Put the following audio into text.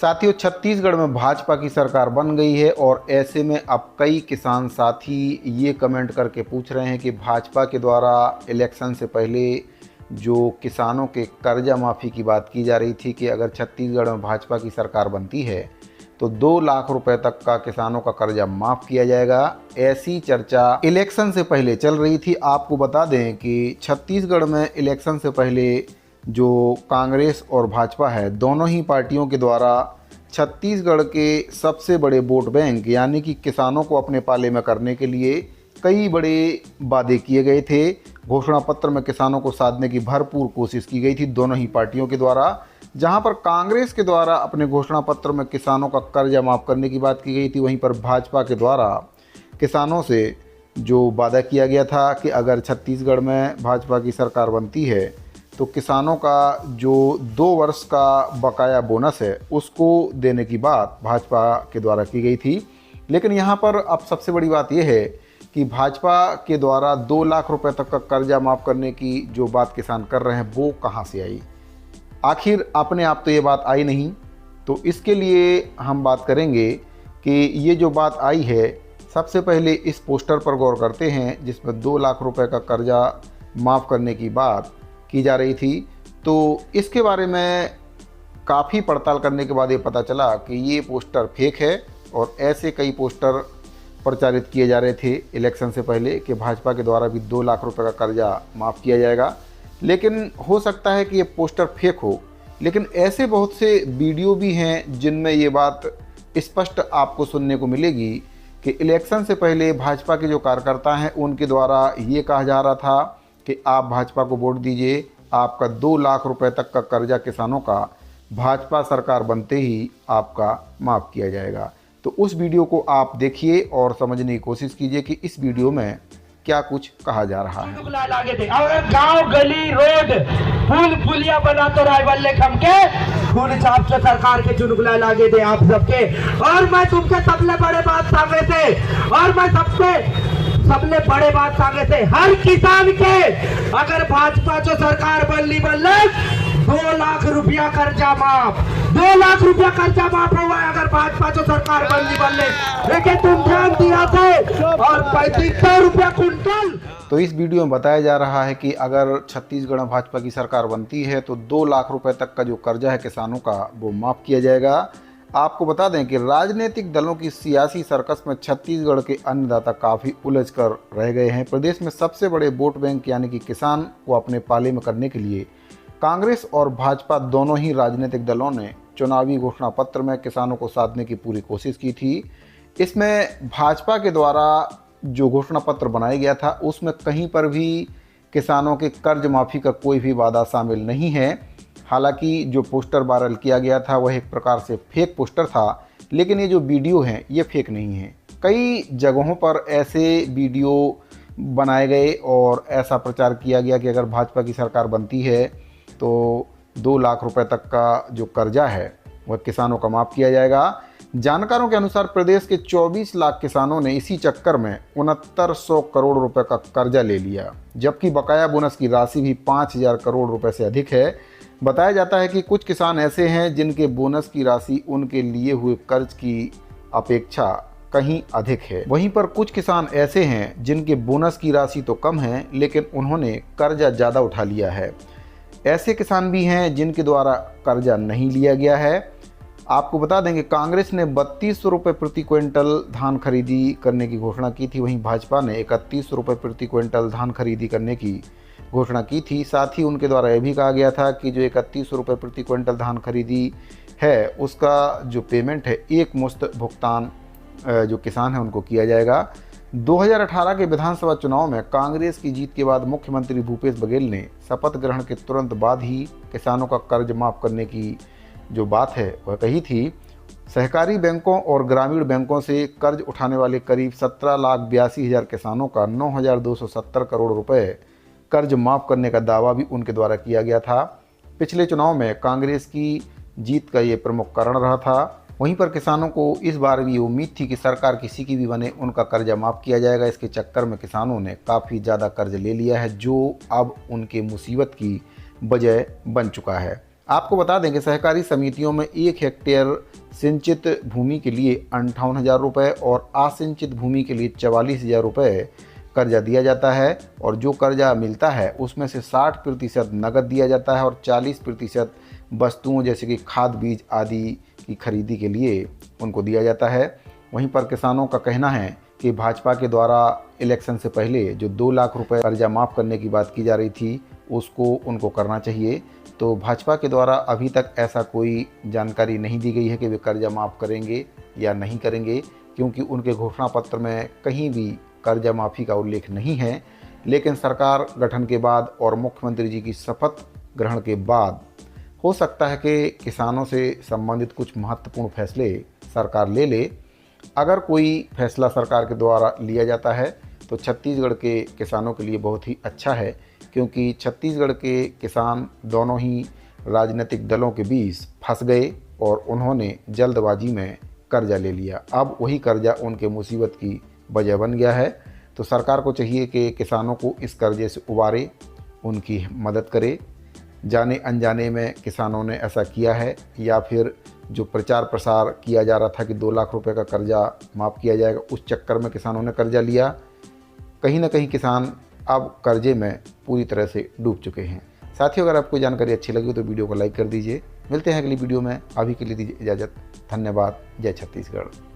साथियों, छत्तीसगढ़ में भाजपा की सरकार बन गई है और ऐसे में अब कई किसान साथी ये कमेंट करके पूछ रहे हैं कि भाजपा के द्वारा इलेक्शन से पहले जो किसानों के कर्जा माफ़ी की बात की जा रही थी कि अगर छत्तीसगढ़ में भाजपा की सरकार बनती है तो 2 लाख रुपए तक का किसानों का कर्जा माफ़ किया जाएगा। ऐसी चर्चा इलेक्शन से पहले चल रही थी। आपको बता दें कि छत्तीसगढ़ में इलेक्शन से पहले जो कांग्रेस और भाजपा है, दोनों ही पार्टियों के द्वारा छत्तीसगढ़ के सबसे बड़े वोट बैंक यानी कि किसानों को अपने पाले में करने के लिए कई बड़े वादे किए गए थे। घोषणा पत्र में किसानों को साधने की भरपूर कोशिश की गई थी दोनों ही पार्टियों के द्वारा। जहां पर कांग्रेस के द्वारा अपने घोषणा पत्र में किसानों का कर्जा माफ़ करने की बात की गई थी, वहीं पर भाजपा के द्वारा किसानों से जो वादा किया गया था कि अगर छत्तीसगढ़ में भाजपा की सरकार बनती है तो किसानों का जो 2 वर्ष का बकाया बोनस है उसको देने की बात भाजपा के द्वारा की गई थी। लेकिन यहाँ पर अब सबसे बड़ी बात यह है कि भाजपा के द्वारा 2 लाख रुपए तक का कर्जा माफ़ करने की जो बात किसान कर रहे हैं वो कहाँ से आई। आखिर अपने आप तो ये बात आई नहीं, तो इसके लिए हम बात करेंगे कि ये जो बात आई है, सबसे पहले इस पोस्टर पर गौर करते हैं जिसमें 2 लाख रुपए का कर्जा माफ़ करने की बात की जा रही थी। तो इसके बारे में काफ़ी पड़ताल करने के बाद ये पता चला कि ये पोस्टर फेक है और ऐसे कई पोस्टर प्रचारित किए जा रहे थे इलेक्शन से पहले कि भाजपा के द्वारा भी 2 लाख रुपए का कर्जा माफ़ किया जाएगा। लेकिन हो सकता है कि ये पोस्टर फेक हो, लेकिन ऐसे बहुत से वीडियो भी हैं जिनमें ये बात स्पष्ट आपको सुनने को मिलेगी कि इलेक्शन से पहले भाजपा के जो कार्यकर्ता हैं उनके द्वारा ये कहा जा रहा था कि आप भाजपा को वोट दीजिए, आपका 2 लाख रुपए तक का कर्जा किसानों का भाजपा सरकार बनते ही आपका माफ़ किया जाएगा। तो उस वीडियो को आप देखिए और समझने की कोशिश कीजिए कि इस वीडियो में क्या कुछ कहा जा रहा है। और गांव गली रोड पुल पुलिया बना तो राइवल लेखम के खून छाप के सरकार के चुनगुला लागे दे आप सबके। और मैं तुमके सबले बड़े बात सांगे थे और मैं सबले बड़े बात सांगे थे हर किसान के अगर भाजपा जो सरकार बनली 2 लाख रुपया कर्जा माफ, 2 लाख रुपया कर्जा माफ हुआ है अगर भाजपा जो सरकार बनली लेकिन तुम ध्यान दिया थे और 3500 रुपया कुंटल। तो इस वीडियो में बताया जा रहा है कि अगर छत्तीसगढ़ में भाजपा की सरकार बनती है तो 2 लाख रुपए तक का जो कर्जा है किसानों का वो माफ़ किया जाएगा। आपको बता दें कि राजनीतिक दलों की सियासी सर्कस में छत्तीसगढ़ के अन्नदाता काफ़ी उलझ कर रह गए हैं। प्रदेश में सबसे बड़े वोट बैंक यानी कि किसान को अपने पाले में करने के लिए कांग्रेस और भाजपा दोनों ही राजनीतिक दलों ने चुनावी घोषणा पत्र में किसानों को साधने की पूरी कोशिश की थी। इसमें भाजपा के द्वारा जो घोषणा पत्र बनाया गया था उसमें कहीं पर भी किसानों के कर्ज माफ़ी का कोई भी वादा शामिल नहीं है। हालांकि जो पोस्टर वायरल किया गया था वह एक प्रकार से फेक पोस्टर था, लेकिन ये जो वीडियो हैं ये फेक नहीं है। कई जगहों पर ऐसे वीडियो बनाए गए और ऐसा प्रचार किया गया कि अगर भाजपा की सरकार बनती है तो 2 लाख रुपए तक का जो कर्जा है वह किसानों का माफ़ किया जाएगा। जानकारों के अनुसार प्रदेश के 24 लाख किसानों ने इसी चक्कर में 6900 करोड़ रुपए का कर्जा ले लिया, जबकि बकाया बोनस की राशि भी 5000 करोड़ रुपए से अधिक है। बताया जाता है कि कुछ किसान ऐसे हैं जिनके बोनस की राशि उनके लिए हुए कर्ज की अपेक्षा कहीं अधिक है। वहीं पर कुछ किसान ऐसे हैं जिनके बोनस की राशि तो कम है लेकिन उन्होंने कर्जा ज़्यादा उठा लिया है। ऐसे किसान भी हैं जिनके द्वारा कर्जा नहीं लिया गया है। आपको बता दें कि कांग्रेस ने 3200 रुपये प्रति क्विंटल धान खरीदी करने की घोषणा की थी, वहीं भाजपा ने 3100 रुपये प्रति क्विंटल धान खरीदी करने की घोषणा की थी। साथ ही उनके द्वारा यह भी कहा गया था कि जो 3100 रुपये प्रति क्विंटल धान खरीदी है उसका जो पेमेंट है एक मुश्त भुगतान जो किसान है उनको किया जाएगा। 2018 के विधानसभा चुनाव में कांग्रेस की जीत के बाद मुख्यमंत्री भूपेश बघेल ने शपथ ग्रहण के तुरंत बाद ही किसानों का कर्ज माफ़ करने की जो बात है वह कही थी। सहकारी बैंकों और ग्रामीण बैंकों से कर्ज उठाने वाले करीब 17,82,000 किसानों का 9,270 करोड़ रुपए कर्ज माफ़ करने का दावा भी उनके द्वारा किया गया था। पिछले चुनाव में कांग्रेस की जीत का ये प्रमुख कारण रहा था। वहीं पर किसानों को इस बार भी उम्मीद थी कि सरकार किसी की भी बने उनका कर्जा माफ़ किया जाएगा। इसके चक्कर में किसानों ने काफ़ी ज़्यादा कर्ज ले लिया है जो अब उनके मुसीबत की वजह बन चुका है। आपको बता दें कि सहकारी समितियों में 1 हेक्टेयर सिंचित भूमि के लिए 58,000 रुपये और असिंचित भूमि के लिए 44,000 रुपये कर्जा दिया जाता है। और जो कर्जा मिलता है उसमें से 60% नकद दिया जाता है और 40% वस्तुओं जैसे कि खाद बीज आदि की खरीदी के लिए उनको दिया जाता है। वहीं पर किसानों का कहना है कि भाजपा के द्वारा इलेक्शन से पहले जो 2 लाख रुपए कर्जा माफ़ करने की बात की जा रही थी उसको उनको करना चाहिए। तो भाजपा के द्वारा अभी तक ऐसा कोई जानकारी नहीं दी गई है कि वे कर्जा माफ़ करेंगे या नहीं करेंगे, क्योंकि उनके घोषणा पत्र में कहीं भी कर्जा माफ़ी का उल्लेख नहीं है। लेकिन सरकार गठन के बाद और मुख्यमंत्री जी की शपथ ग्रहण के बाद हो सकता है कि किसानों से संबंधित कुछ महत्वपूर्ण फैसले सरकार ले ले। अगर कोई फैसला सरकार के द्वारा लिया जाता है तो छत्तीसगढ़ के किसानों के लिए बहुत ही अच्छा है, क्योंकि छत्तीसगढ़ के किसान दोनों ही राजनीतिक दलों के बीच फंस गए और उन्होंने जल्दबाजी में कर्जा ले लिया। अब वही कर्जा उनके मुसीबत की वजह बन गया है। तो सरकार को चाहिए कि किसानों को इस कर्जे से उबारे, उनकी मदद करे। जाने अनजाने में किसानों ने ऐसा किया है या फिर जो प्रचार प्रसार किया जा रहा था कि 2 लाख रुपए का कर्जा माफ़ किया जाएगा, उस चक्कर में किसानों ने कर्जा लिया। कहीं ना कहीं किसान अब कर्जे में पूरी तरह से डूब चुके हैं। साथियों, अगर आपको जानकारी अच्छी लगी तो वीडियो को लाइक कर दीजिए। मिलते हैं अगली वीडियो में, अभी के लिए दीजिए इजाज़त। धन्यवाद। जय छत्तीसगढ़।